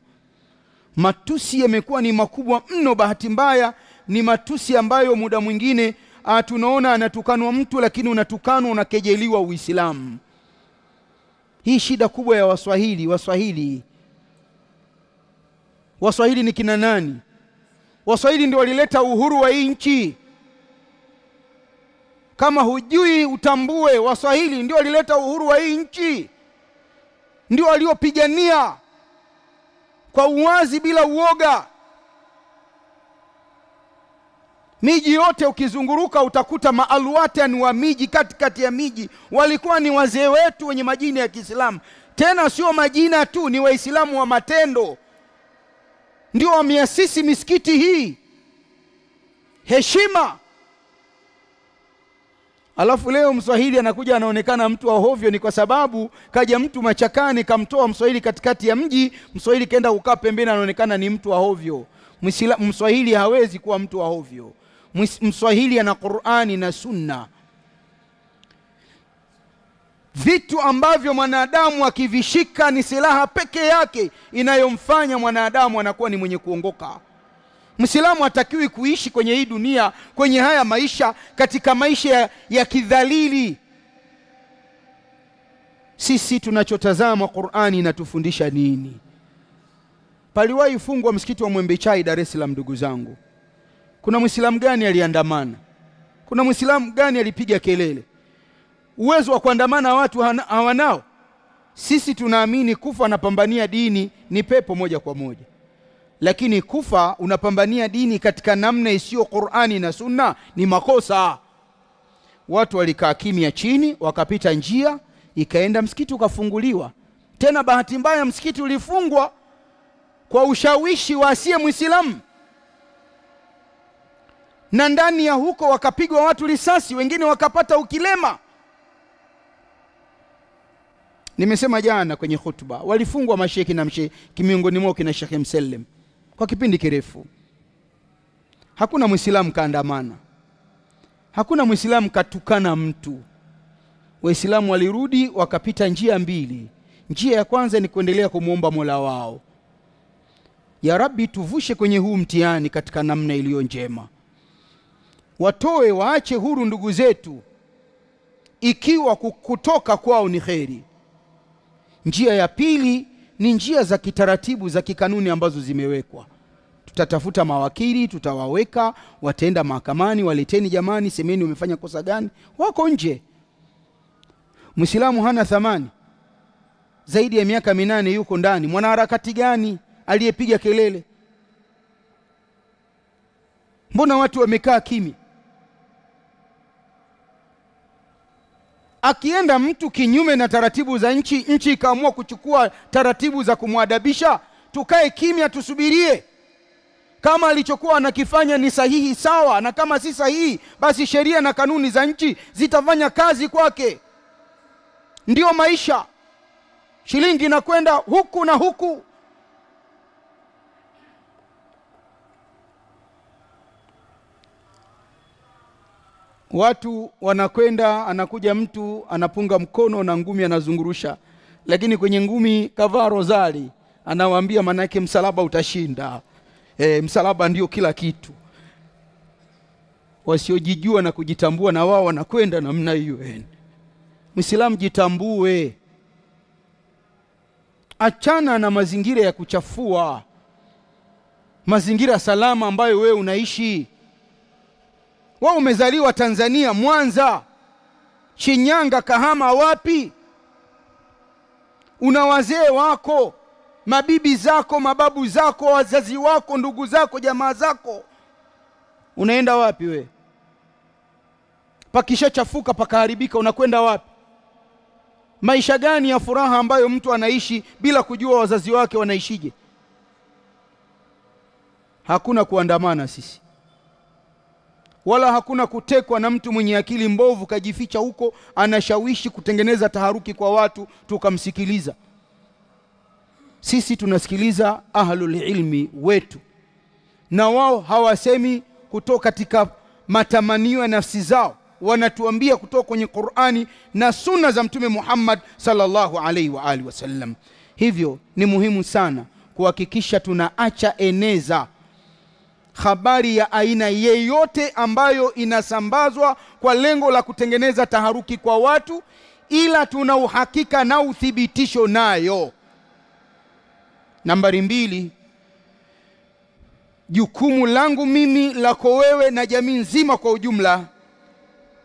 Matusi yamekuwa ni makubwa mno. Bahati mbaya ni matusi ambayo muda mwingine tunaona anatukanwa mtu, lakini unatukanwa, unakejeliwa Uislamu. Hii shida kubwa ya Waswahili. Waswahili ni kina nani? Waswahili ndio walileta uhuru wa hii nchi. Kama hujui utambue, Waswahili ndio walileta uhuru wa hii nchi. Ndio waliopigania kwa uwazi bila uoga. Miji yote ukizunguruka utakuta maalwatan wa miji, katikati ya miji walikuwa ni wazee wetu wenye majina ya Kiislamu. Tena sio majina tu, ni Waislamu wa matendo. Ndio wameasisi misikiti hii. Heshima. Alafu leo Mswahili anakuja anaonekana mtu wa hovyo. Ni kwa sababu kaja mtu machakani kamtoa Mswahili katikati ya mji, Mswahili kaenda kukaa pembeni, anaonekana ni mtu wa hovyo. Mswahili hawezi kuwa mtu wa hovyo. Mswahili ana Qur'ani na Sunna, vitu ambavyo mwanadamu akivishika ni silaha peke yake inayomfanya mwanadamu anakuwa ni mwenye kuongoka. Muislamu hatakiwi kuishi kwenye hii dunia, kwenye haya maisha, katika maisha ya kidhalili. Sisi tunachotazama Qur'ani inatufundisha nini? Paliwahi fungwa msikiti wa Mwembe Chai Dar es Salaam, ndugu zangu. Kuna Muislamu gani aliandamana? Kuna Muislamu gani alipiga kelele? Uwezo wa kuandamana watu hawanao. Sisi tunaamini kufa anapambania dini ni pepo moja kwa moja. Lakini kufa unapambania dini katika namna isiyo Qur'ani na Sunna ni makosa. Watu walikaa kimya chini, wakapita njia, ikaenda msikiti ukafunguliwa. Tena bahati mbaya msikiti ulifungwa kwa ushawishi wa asiye Muislamu. Na ndani ya huko wakapigwa watu risasi, wengine wakapata ukilema. Nimesema jana kwenye khutba, walifungwa masheki na msheki, miongoni mwao kina Sheikh Mselem kwa kipindi kirefu. Hakuna Muislamu kaandamana. Hakuna Muislamu katukana mtu. Waislamu walirudi wakapita njia mbili. Njia ya kwanza ni kuendelea kumuomba Mola wao, ya Rabbi tuvushe kwenye huu mtihani katika namna iliyo njema. Watoe, waache huru ndugu zetu ikiwa kutoka kwao ni kheri. Njia ya pili ni njia za kitaratibu za kikanuni ambazo zimewekwa. Tutatafuta mawakili, tutawaweka, wataenda mahakamani, waleteni jamani, semeni umefanya kosa gani. Wako nje. Muislamu hana thamani. Zaidi ya miaka 8 yuko ndani. Mwanaharakati gani aliyepiga kelele? Mbona watu wamekaa kimya? Akienda mtu kinyume na taratibu za nchi ikaamua kuchukua taratibu za kumwadabisha, tukae kimya tusubirie? Kama alichokuwa anakifanya ni sahihi, sawa, na kama si sahihi, basi sheria na kanuni za nchi zitafanya kazi kwake. Ndio maisha. Shilingi inakwenda huku na huku. Watu wanakwenda, anakuja mtu anapunga mkono na ngumi anazungurusha, lakini kwenye ngumi kavaa rozari, anawaambia manake msalaba utashinda. Msalaba ndio kila kitu. Wasiojijua na kujitambua na wao wanakwenda namna hiyo. Muislamu, jitambue. Achana na mazingira ya kuchafua. Mazingira salama ambayo wewe unaishi. Wewe umezaliwa Tanzania, Mwanza, Shinyanga, Kahama, wapi? Una wazee wako, mabibi zako, mababu zako, wazazi wako, ndugu zako, jamaa zako. Unaenda wapi we? Pakisha chafuka, pakaharibika, unakwenda wapi? Maisha gani ya furaha ambayo mtu anaishi bila kujua wazazi wake wanaishije? Hakuna kuandamana sisi, wala hakuna kutekwa na mtu mwenye akili mbovu kajificha huko anashawishi kutengeneza taharuki kwa watu tukamsikiliza. Sisi tunasikiliza ahlul ilmi wetu, na wao hawasemi kutoka katika matamanio ya nafsi zao, wanatuambia kutoka kwenye Qur'ani na sunna za Mtume Muhammad sallallahu alaihi wa alihi wasallam. Hivyo ni muhimu sana kuhakikisha tunaacha eneza habari ya aina yeyote ambayo inasambazwa kwa lengo la kutengeneza taharuki kwa watu, ila tuna uhakika na uthibitisho nayo. Nambari 2, jukumu langu mimi, lako wewe na jamii nzima kwa ujumla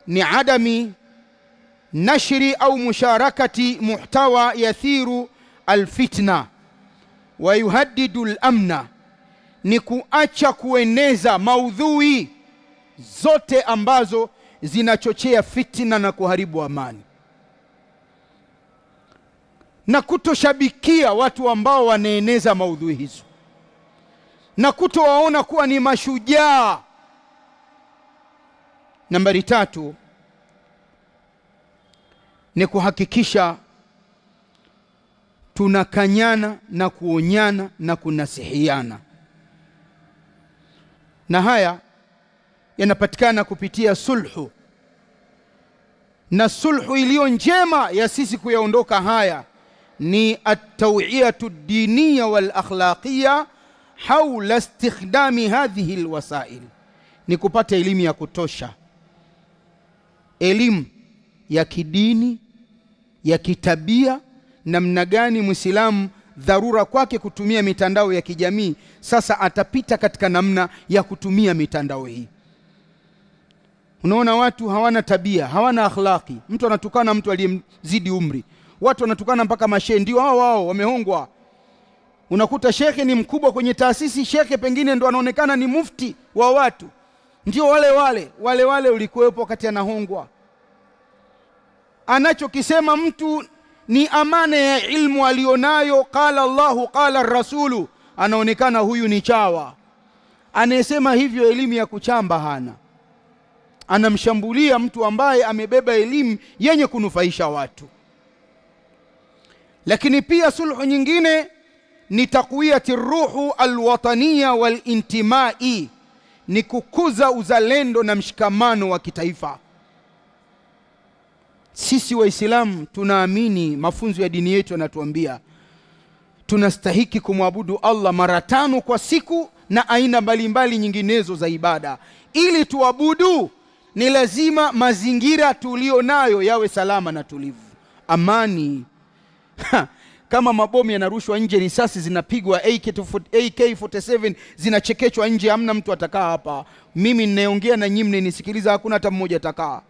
ni adami nashri au musharakati muhtawa yathiru alfitna wa yuhaddidu al-amna, ni kuacha kueneza maudhui zote ambazo zinachochea fitna na kuharibu amani, na kutoshabikia watu ambao wanaeneza maudhui hizo, na kutowaona kuwa ni mashujaa. Nambari 3 ni kuhakikisha tunakanyana na kuonyana na kunasihiana, na haya yanapatikana kupitia sulhu, na sulhu iliyo njema ya sisi kuyaondoka haya ni at-taw'iyatu ad-diniyya wal akhlaqiyya hawla istikhdami hadhihi alwasail, ni kupata elimu ya kutosha, elimu ya kidini, ya kitabia, namna gani Muislamu dharura kwake kutumia mitandao ya kijamii. Sasa atapita katika namna ya kutumia mitandao hii. Unaona watu hawana tabia, hawana akhlaqi. Mtu anatukana mtu aliyemzidi umri, watu wanatukana mpaka mashehe, ndio hao wamehongwa. Unakuta shekhe ni mkubwa kwenye taasisi, shekhe pengine ndo anaonekana ni mufti wa watu, ndio wale ulikuwepo wakati anahongwa. Anachokisema mtu ni amana ya ilmu alionayo, qala Allahu qala rasulu, anaonekana huyu ni chawa. Anayesema hivyo elimu ya kuchamba hana, anamshambulia mtu ambaye amebeba elimu yenye kunufaisha watu. Lakini pia sulhu nyingine ni takwiyati ruhu alwataniya walintimai, ni kukuza uzalendo na mshikamano wa kitaifa. Sisi Waislamu tunaamini, mafunzo ya dini yetu yanatuambia tunastahiki kumwabudu Allah mara 5 kwa siku na aina mbalimbali nyinginezo za ibada. Ili tuabudu ni lazima mazingira tulio nayo yawe salama na tulivu. Amani kama mabomu yanarushwa nje, risasi zinapigwa, AK47 zinachekechwa nje, hamna mtu atakaa hapa. Mimi ninaongea na nyinyi mnanisikiliza, hakuna hata mmoja atakaa.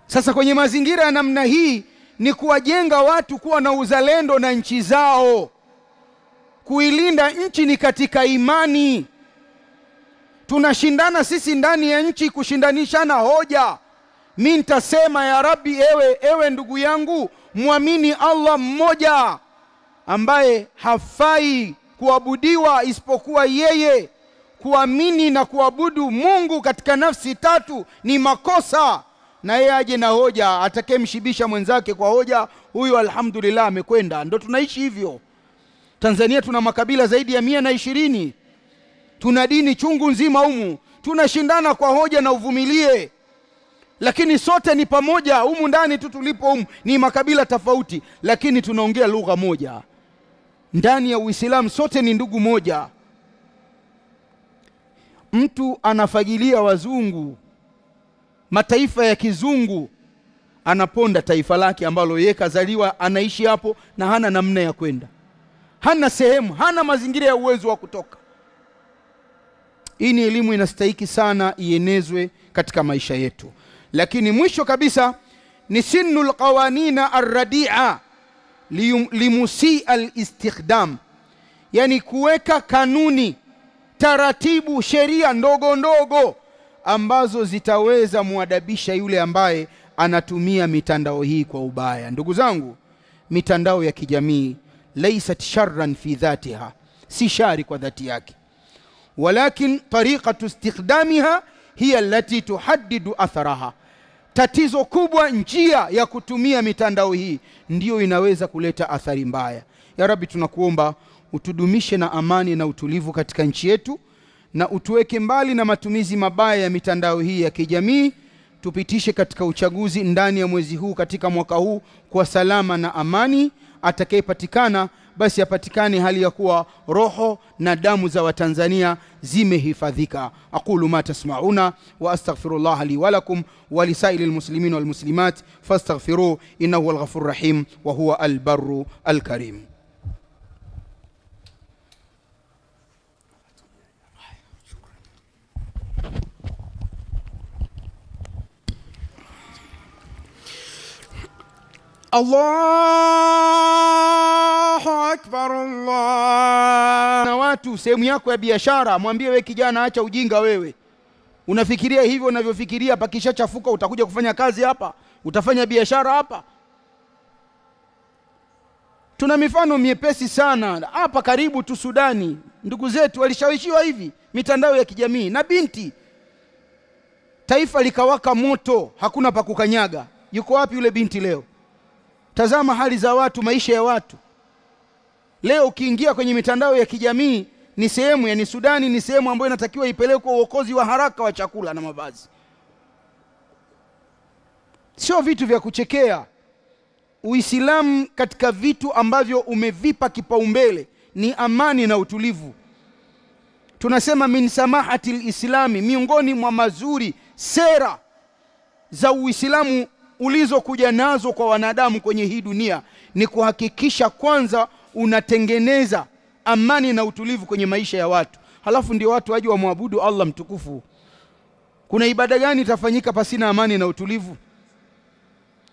Sasa kwenye mazingira ya namna hii ni kuwajenga watu kuwa na uzalendo na nchi zao. Kuilinda nchi ni katika imani. Tunashindana sisi ndani ya nchi kushindanishana hoja. Mimi nitasema ya Rabbi, ewe ndugu yangu, muamini Allah mmoja ambaye hafai kuabudiwa isipokuwa yeye. Kuamini na kuabudu Mungu katika nafsi tatu ni makosa. Na yeye aje na hoja, atakayemshibisha mwenzake kwa hoja, huyo alhamdulillah amekwenda. Ndio tunaishi hivyo. Tanzania tuna makabila zaidi ya 120. Tuna dini chungu nzima humu. Tunashindana kwa hoja na uvumilie. Lakini sote ni pamoja humu ndani tu tulipo humu. Ni makabila tofauti, lakini tunaongea lugha moja. Ndani ya Uislamu sote ni ndugu moja. Mtu anafagilia wazungu, mataifa ya kizungu, anaponda taifa lake ambalo yeye kazaliwa, anaishi hapo na hana namna ya kwenda. Hana sehemu, hana mazingira ya uwezo wa kutoka. Hii ni elimu inastahiki sana ienezwe katika maisha yetu. Lakini mwisho kabisa ni sinnul qawanina ar-radi'a limusi al-istikhdam. Yani kuweka kanuni, taratibu, sheria ndogo ndogo ambazo zitaweza muadabisha yule ambaye anatumia mitandao hii kwa ubaya. Ndugu zangu, mitandao ya kijamii laysat sharran fi dhatiha, si shari kwa dhati yake, walakin tariqatu istikhdamiha hiya allati tuhaddidu atharaha. Tatizo kubwa, njia ya kutumia mitandao hii ndiyo inaweza kuleta athari mbaya. Ya Rabbi, tunakuomba utudumishe na amani na utulivu katika nchi yetu, na utuweke mbali na matumizi mabaya ya mitandao hii ya kijamii. Tupitishe katika uchaguzi ndani ya mwezi huu, katika mwaka huu, kwa salama na amani. Atakayepatikana basi apatikane hali ya kuwa roho na damu za Watanzania zimehifadhika. Aqulu ma tasma'una wa astaghfirullah li wa lakum wa lisailil muslimin wal muslimat fastaghfiruhu innahu huwal ghafurur rahim wa huwa al barru al karim. Allahu akbar, Allah. Na watu sehemu yako ya biashara, mwambie wewe kijana, acha ujinga wewe. Unafikiria hivyo unavyofikiria, pakisha chafuka utakuja kufanya kazi hapa? Utafanya biashara hapa? Tuna mifano miepesi sana hapa karibu tu Sudani. Ndugu zetu walishawishiwa hivi mitandao ya kijamii, na binti, taifa likawaka moto, hakuna pa kukanyaga. Yuko wapi yule binti leo? Tazama hali za watu, maisha ya watu. Leo ukiingia kwenye mitandao ya kijamii, ni sehemu, yani Sudani ni sehemu ambayo inatakiwa ipelekwe uokozi wa haraka wa chakula na mavazi. Sio vitu vya kuchekea. Uislamu katika vitu ambavyo umevipa kipaumbele ni amani na utulivu. Tunasema min samahatil islami, miongoni mwa mazuri sera za Uislamu ulizokuja nazo kwa wanadamu kwenye hii dunia ni kuhakikisha kwanza unatengeneza amani na utulivu kwenye maisha ya watu, halafu ndio watu waje wamwabudu Allah mtukufu. Kuna ibada gani itafanyika pasina amani na utulivu?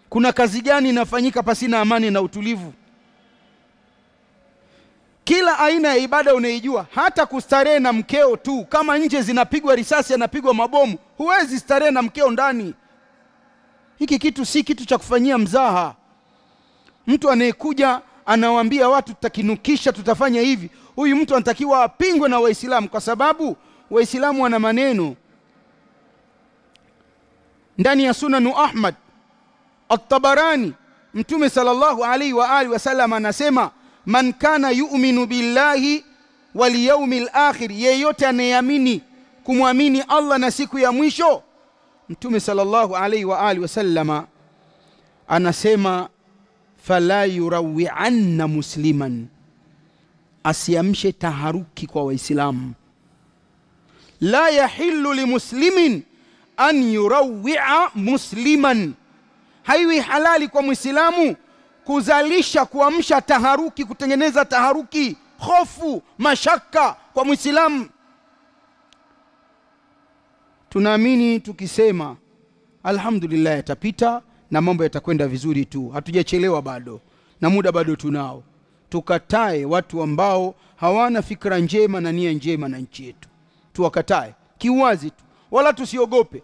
Kuna kazi gani inafanyika pasina amani na utulivu? Kila aina ya ibada unaijua, hata kustarehe na mkeo tu, kama nje zinapigwa risasi, anapigwa mabomu, huwezi starehe na mkeo ndani. Hiki kitu si kitu cha kufanyia mzaha. Mtu anayekuja anawaambia watu tutakinukisha, tutafanya hivi, huyu mtu anatakiwa apingwe na Waislamu, kwa sababu Waislamu wana maneno. Ndani ya Sunanu Ahmad At-Tabarani, Mtume sallallahu alaihi wa alihi wasallam anasema, man kana yu'minu billahi wal yawmil akhir, yeyote anayeamini kumwamini Allah na siku ya mwisho, Mtume sallallahu alaihi wa alihi wasallama anasema, fala yurawi'anna musliman, asiamshe taharuki kwa Waislamu. La yahillu limuslimin an yurawi'a musliman, haiwi halali kwa Muislamu kuzalisha, kuamsha taharuki, kutengeneza taharuki, hofu, mashaka kwa Muislamu. Tunaamini tukisema alhamdulillah yatapita na mambo yatakwenda vizuri tu, hatujachelewa bado na muda bado tunao. Tukatae watu ambao hawana fikra njema na nia njema na nchi yetu, tuwakatae kiwazi tu, wala tusiogope.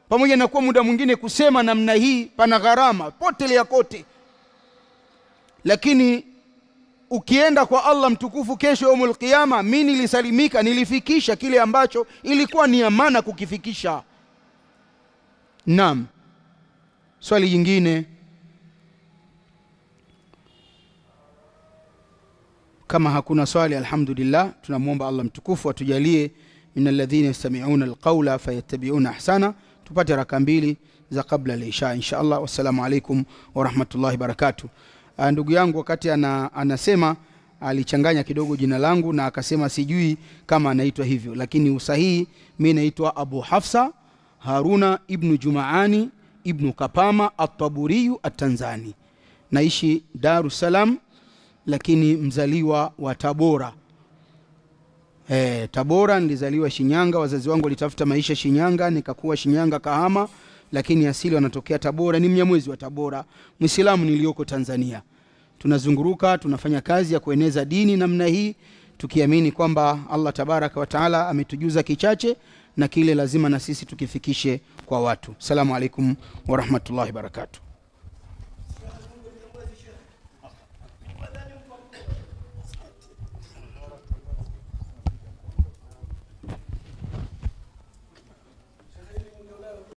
Pamoja na kuwa muda mwingine kusema namna hii pana gharama, potelea kote, lakini ukienda kwa Allah mtukufu kesho yaumul qiyama, mimi nilisalimika, nilifikisha kile ambacho ilikuwa ni amana kukifikisha. Naam. Swali jingine, kama hakuna swali, alhamdulillah, tunamuomba Allah mtukufu atujalie minal ladhina yastami'una alqawla fayattabi'una ahsana. Tupate raka 2 za kabla al-isha inshallah. Wassalamu alaykum wa rahmatullahi barakatuh. Ndugu yangu wakati anasema alichanganya kidogo jina langu na akasema sijui kama anaitwa hivyo, lakini usahihi mimi naitwa Abu Hafsa Haruna ibn Jumaani ibn Kapama at-Taburi at-Tanzani. Naishi Dar es Salaam lakini mzaliwa wa Tabora. Tabora, nilizaliwa Shinyanga, wazazi wangu walitafuta maisha Shinyanga, nikakuwa Shinyanga Kahama, lakini asili wanatokea Tabora, ni Mnyamwezi wa Tabora, Muislamu nilioko Tanzania. Tunazunguruka, tunafanya kazi ya kueneza dini namna hii, tukiamini kwamba Allah tabaraka wa taala ametujuza kichache na kile lazima na sisi tukifikishe kwa watu. Assalamu alaikum wa rahmatullahi barakatuh.